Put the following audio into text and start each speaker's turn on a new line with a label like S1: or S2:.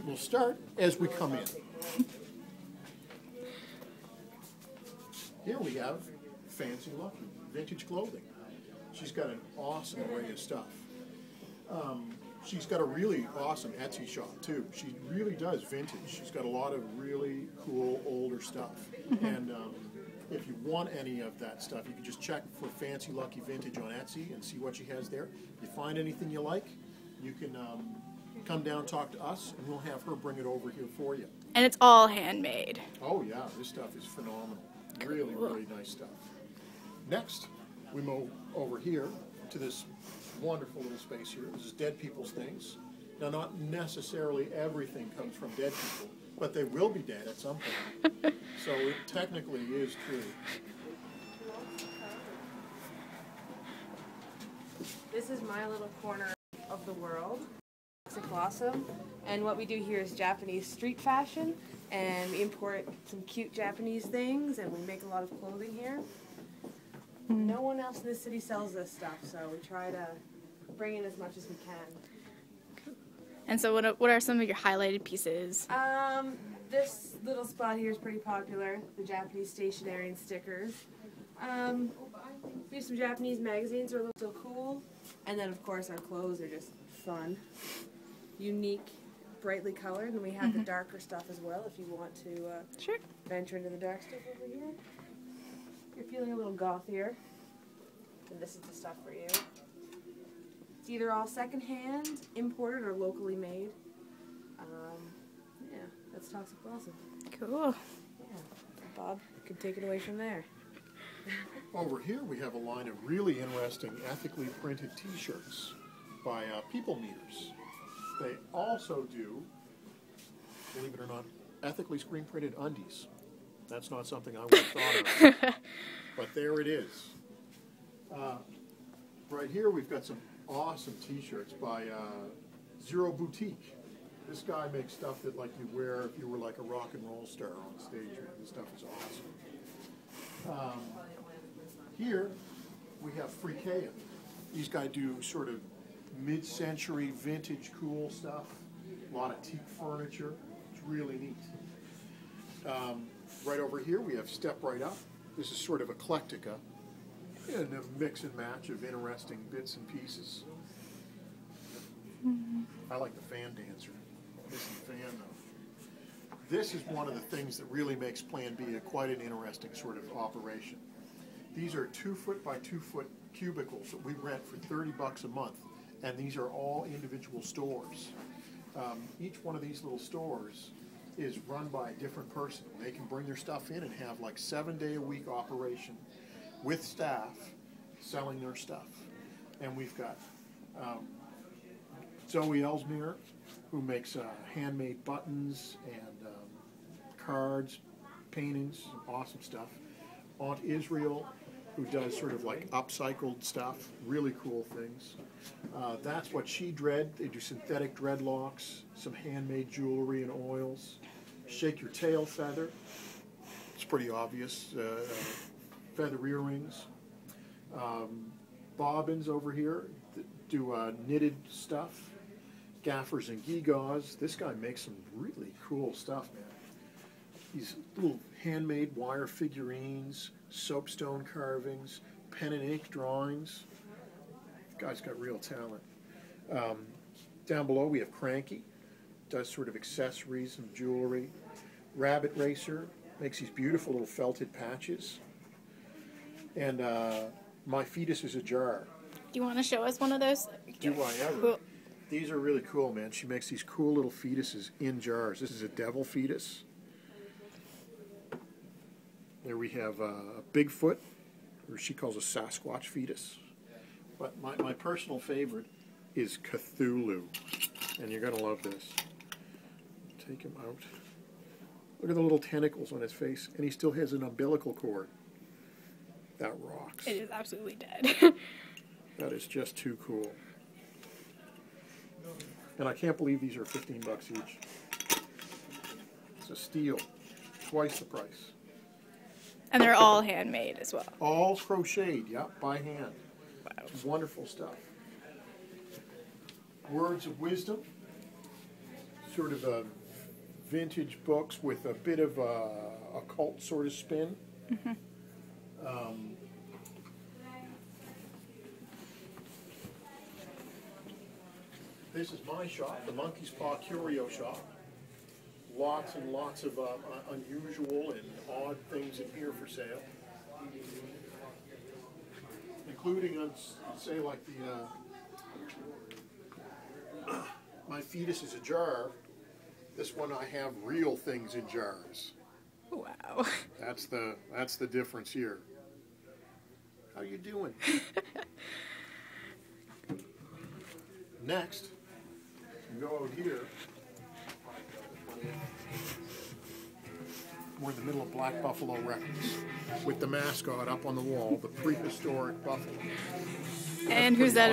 S1: We'll start as we come in. Here we have Fancy Lucky, vintage clothing. She's got an awesome array of stuff. She's got a really awesome Etsy shop too. She really does vintage. She's got a lot of really cool older stuff. And if you want any of that stuff, you can just check for Fancy Lucky Vintage on Etsy and see what she has there. If you find anything you like, you can come down and talk to us, and we'll have her bring it over here for you.
S2: And it's all handmade.
S1: Oh yeah, this stuff is phenomenal. Really, really nice stuff. Next, we move over here to this wonderful little space here. This is dead people's things. Now, not necessarily everything comes from dead people, but they will be dead at some point. So it technically is true.
S3: This is my little corner of the world. It's a Blossom, and what we do here is Japanese street fashion, and we import some cute Japanese things, and we make a lot of clothing here. No one else in this city sells this stuff, so we try to bring in as much as we can.
S2: And so what are some of your highlighted pieces?
S3: This little spot here is pretty popular, the Japanese stationery and stickers. We have some Japanese magazines that are still cool, and then of course our clothes are just fun, unique, brightly colored, and we have the darker stuff as well if you want to venture into the dark stuff over here. If you're feeling a little gothier, then this is the stuff for you. It's either all secondhand, imported, or locally made. Yeah, that's Toxic Blossom.
S2: Cool.
S3: Yeah, Bob can take it away from there.
S1: Over here we have a line of really interesting ethically printed t-shirts by People Meters. They also do, believe it or not, ethically screen printed undies. That's not something I would have thought of, but there it is. Right here we've got some awesome t-shirts by Zero Boutique. This guy makes stuff that like you wear if you were like a rock and roll star on stage. This stuff is awesome. Here we have Freakea. These guys do sort of mid-century vintage cool stuff. A lot of teak furniture. It's really neat. Right over here we have Step Right Up. This is sort of eclectica and a mix and match of interesting bits and pieces. I like the fan dancer. This is the fan though. This is one of the things that really makes Plan B quite an interesting sort of operation. These are 2-foot by 2-foot cubicles that we rent for $30 a month, and these are all individual stores. Each one of these little stores is run by a different person. They can bring their stuff in and have like 7-day-a-week operation with staff selling their stuff. And we've got Zoe Ellesmere, who makes handmade buttons and cards, paintings, awesome stuff. Aunt Israel, who does sort of like upcycled stuff, really cool things. That's what she dread. They do synthetic dreadlocks, some handmade jewelry and oils. Shake Your Tail Feather, it's pretty obvious. Feather earrings. Bobbins over here do knitted stuff. Gaffers and gewgaws. This guy makes some really cool stuff, man. These little handmade wire figurines, soapstone carvings, pen and ink drawings. The guy's got real talent. Down below we have Cranky, does sort of accessories and jewelry. Rabbit Racer makes these beautiful little felted patches. And My Fetus is a Jar.
S2: Do you want to show us one of those?
S1: Do I ever?
S2: Cool.
S1: These are really cool, man. She makes these cool little fetuses in jars. This is a devil fetus. There we have Bigfoot, or she calls a Sasquatch fetus. But my personal favorite is Cthulhu, and you're going to love this. Take him out. Look at the little tentacles on his face, and he still has an umbilical cord. That rocks.
S2: It is absolutely dead.
S1: That is just too cool. And I can't believe these are $15 each. It's a steal. Twice the price.
S2: And they're all handmade as well.
S1: All crocheted, yeah, by hand.
S2: Wow.
S1: Wonderful stuff. Words of Wisdom. sort of vintage books with a bit of a occult sort of spin. This is my shop, the Monkey's Paw Curio Shop. Lots and lots of unusual and odd things in here for sale. Including, say, like the My Fetus is a Jar. This one I have real things in jars.
S2: Wow.
S1: That's the difference here. How you doing? Next, you go out here. We're in the middle of Black Buffalo Records with the mascot up on the wall, the prehistoric buffalo.
S2: And who's that?